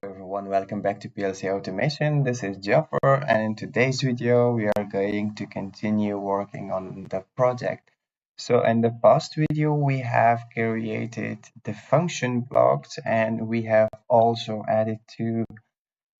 Everyone, welcome back to PLC-Automation. This is Jaffer, and in today's video we are going to continue working on the project. So in the past video we have created the function blocks, and we have also added two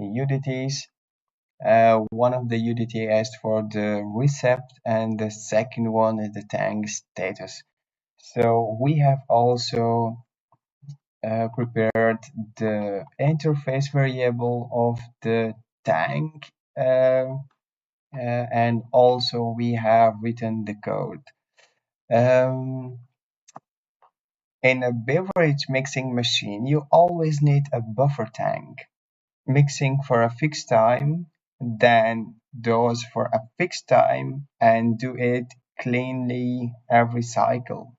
UDTs. One of the UDT asked for the recept, and the second one is the tank status. So we have also prepared the interface variable of the tank, and also we have written the code. In a beverage mixing machine, you always need a buffer tank, mixing for a fixed time, then dose for a fixed time, and do it cleanly every cycle.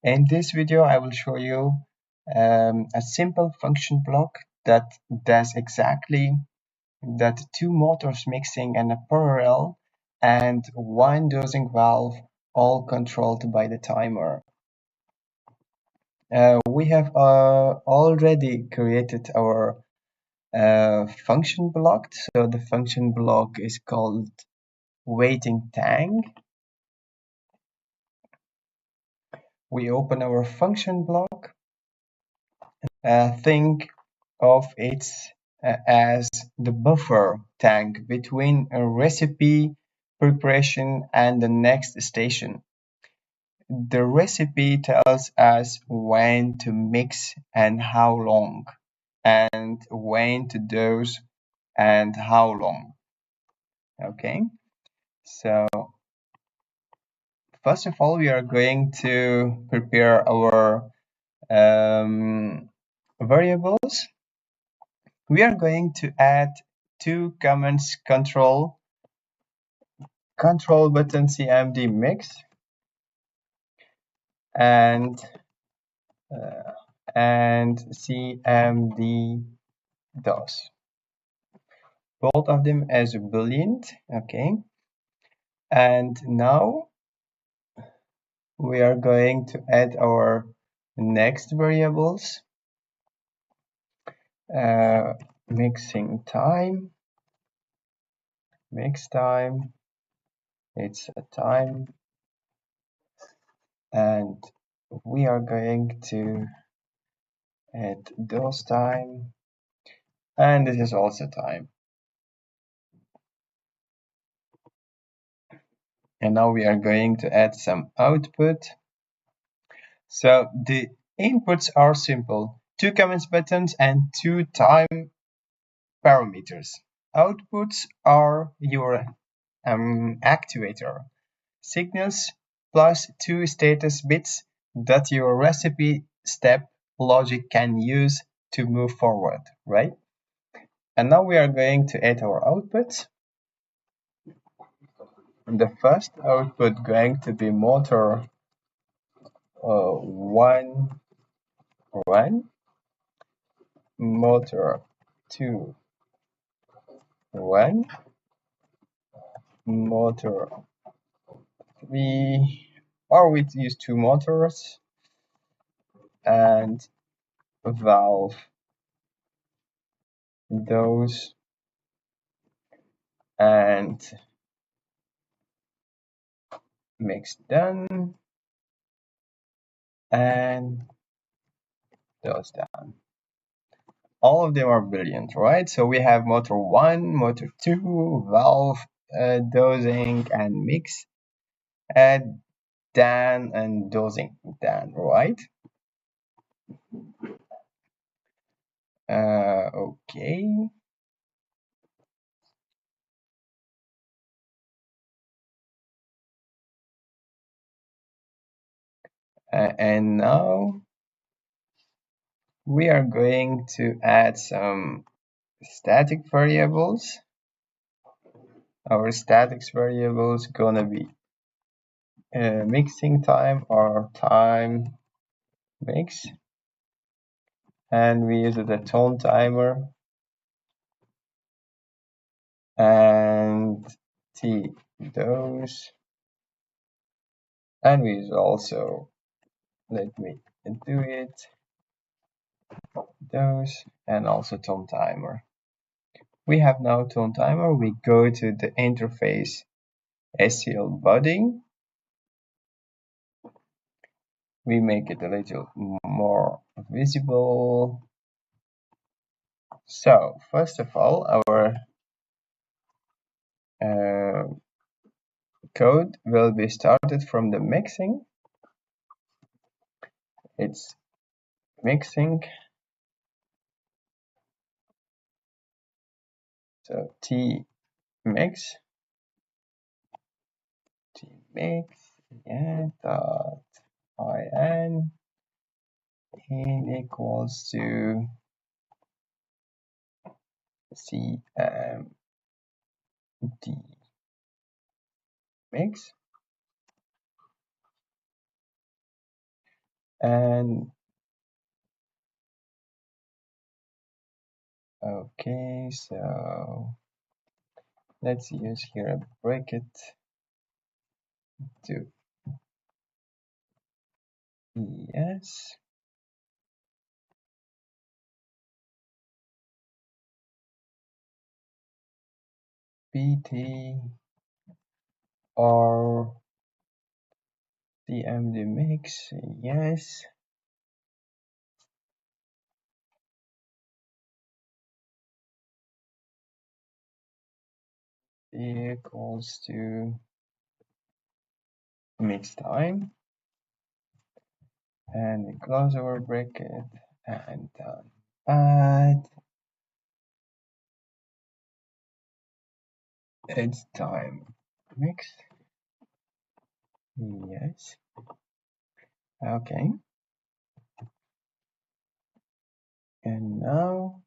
In this video, I will show you a simple function block that does exactly that: two motors mixing in a parallel and one dosing valve, all controlled by the timer. We have already created our function block. So the function block is called waiting tank. We open our function block. Think of it as the buffer tank between a recipe preparation and the next station. The recipe tells us when to mix and how long, and when to dose and how long. Okay, so first of all, we are going to prepare our variables. We are going to add two commands: control button CmdMix and CmdDose. Both of them as a boolean. Okay, and now we are going to add our next variables. Mixing time, MixTime, it's a time, and we are going to add DoseTime, and this is also time. And now we are going to add some output. So the inputs are simple: two comments buttons and two time parameters. Outputs are your actuator signals plus two status bits that your recipe step logic can use to move forward, right? And now we are going to add our outputs. And the first output going to be motor 1, motor 2, 1, motor 3, or we use two motors, and valve dose and MixDone and DoseDone. All of them are brilliant, right? So we have motor 1, motor 2, valve dosing and mix, and Dan and dosing Dan, right? Okay. And now we are going to add some static variables. Our statics variables gonna be mixing time or time mix, and we use the tone timer and T-dose, and we use also, let me do it, CmdDose, and also tone timer. We have now tone timer. We go to the interface SCL body. We make it a little more visible. So first of all, our code will be started from the mixing. It's mixing. So tmix, yeah, dot in equals to CmdMix, and okay, so let's use here a bracket to yes, pt or CmdMix, yes, equals to MixTime, and we close our bracket and add it's time mix, yes, okay, and now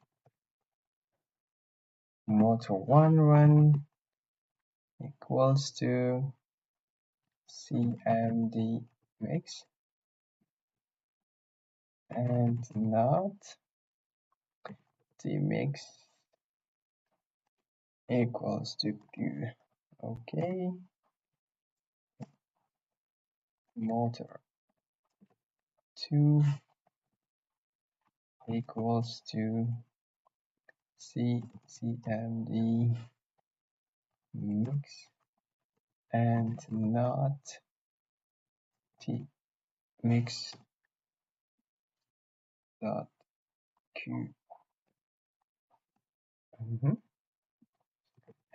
motor 1 run equals to CmdMix and not tmix equals to q. Okay, motor 2 equals to CmdMix and not tmix dot q.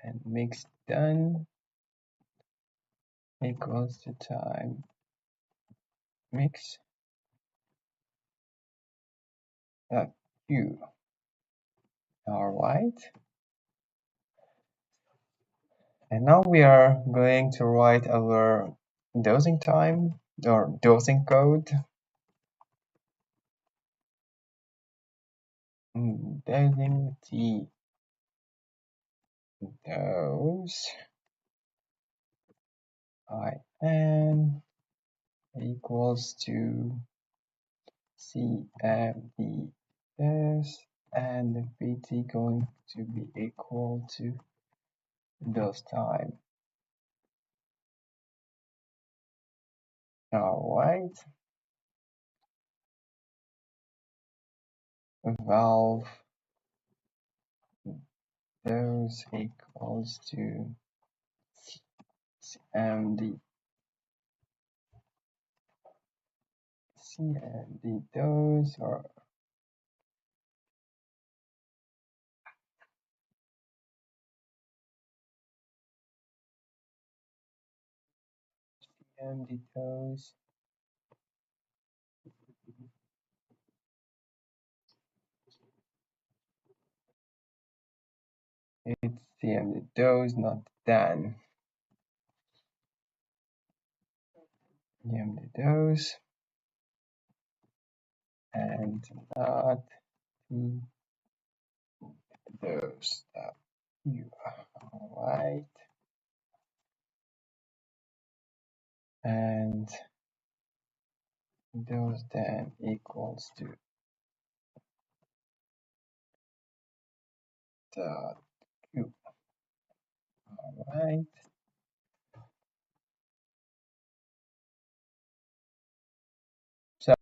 And MixDone equals to time mix dot q. All right, and now we are going to write our dosing time or dosing code. Dosing dose in equals to CmdDose and the pt going to be equal to DoseTime. All right, ValveDose equals to CmdDose or CmdDose it's CmdDose, not Dan. CmdDose and not those you right, and those then equals to dot q. All right, so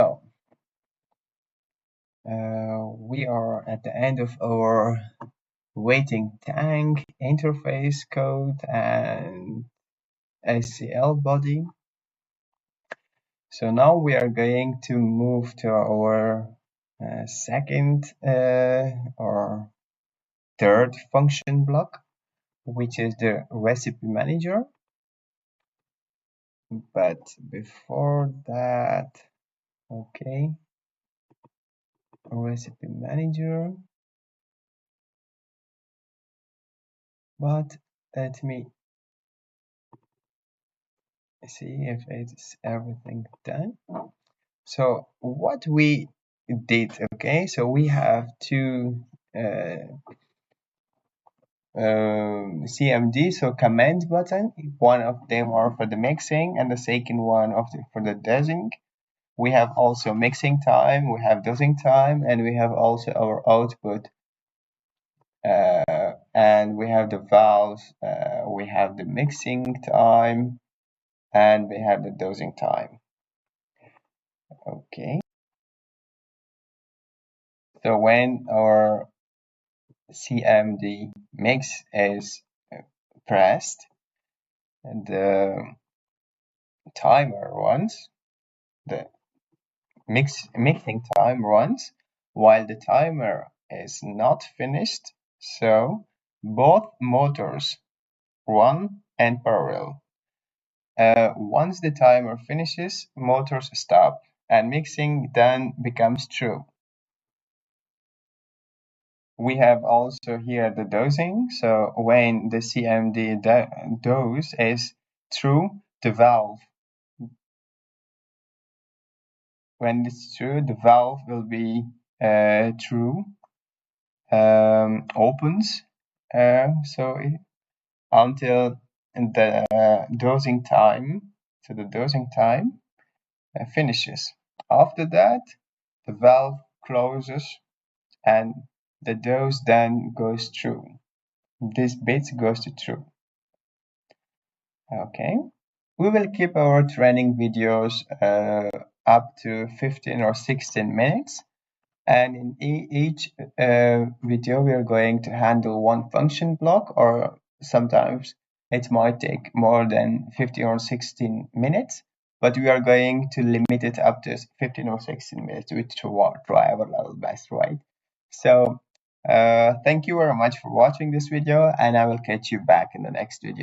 We are at the end of our waiting tank interface code and SCL body. So now we are going to move to our second or third function block, which is the recipe manager. But before that, okay, recipe manager. But let me see if it's everything done. So what we did, okay, so we have two CMD, so command button. One of them are for the mixing and the second one for the dosing. We have also mixing time, we have dosing time, and we have also our output. And we have the valves, we have the mixing time, and we have the dosing time. Okay. So when our CmdMix is pressed, the timer runs, the mixing time runs, while the timer is not finished. So both motors run in parallel. Once the timer finishes, motors stop, and mixing then becomes true. We have also here the dosing. So when the CmdDose is true, the valve. When it's true, the valve will be true, opens. Until the dosing time, so the dosing time finishes. After that, the valve closes and the dose then goes through. This bit goes to true. Okay. We will keep our training videos up to 15 or 16 minutes. And in each video, we are going to handle one function block, or sometimes it might take more than 15 or 16 minutes, but we are going to limit it up to 15 or 16 minutes to try our level best, right? So thank you very much for watching this video, and I will catch you back in the next video.